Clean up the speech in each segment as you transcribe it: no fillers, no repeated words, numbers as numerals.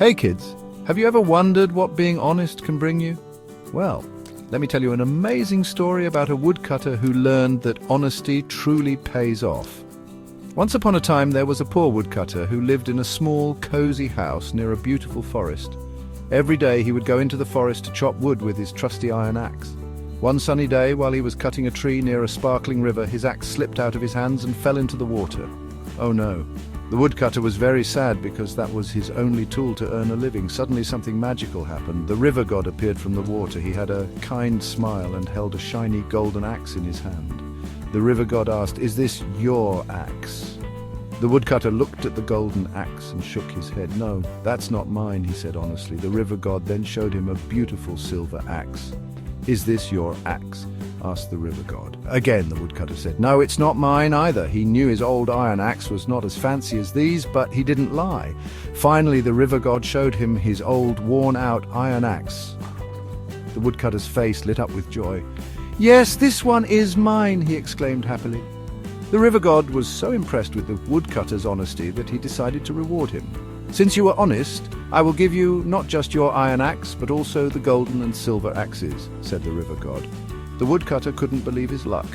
Hey kids, have you ever wondered what being honest can bring you? Well, let me tell you an amazing story about a woodcutter who learned that honesty truly pays off. Once upon a time there was a poor woodcutter who lived in a small, cozy house near a beautiful forest. Every day he would go into the forest to chop wood with his trusty iron axe. One sunny day, while he was cutting a tree near a sparkling river, his axe slipped out of his hands and fell into the water. Oh no. The woodcutter was very sad because that was his only tool to earn a living. Suddenly something magical happened. The river god appeared from the water. He had a kind smile and held a shiny golden axe in his hand. The river god asked, "Is this your axe?" The woodcutter looked at the golden axe and shook his head. "No, that's not mine," he said honestly. The river god then showed him a beautiful silver axe. "Is this your axe?" asked the river god. Again, the woodcutter said, "No, it's not mine either." He knew his old iron axe was not as fancy as these, but he didn't lie. Finally, the river god showed him his old, worn-out iron axe. The woodcutter's face lit up with joy. "Yes, this one is mine," he exclaimed happily. The river god was so impressed with the woodcutter's honesty that he decided to reward him. "Since you were honest, I will give you not just your iron axe, but also the golden and silver axes," said the river god. The woodcutter couldn't believe his luck.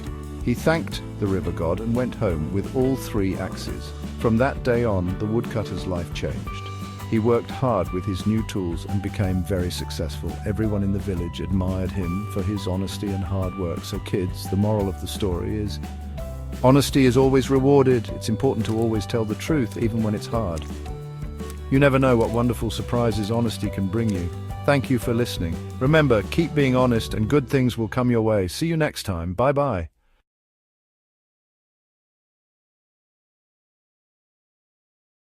He thanked the river god and went home with all 3 axes. From that day on, the woodcutter's life changed. He worked hard with his new tools and became very successful. Everyone in the village admired him for his honesty and hard work. So kids, the moral of the story is, honesty is always rewarded. It's important to always tell the truth, even when it's hard. You never know what wonderful surprises honesty can bring you. Thank you for listening. Remember, keep being honest and good things will come your way. See you next time. Bye-bye.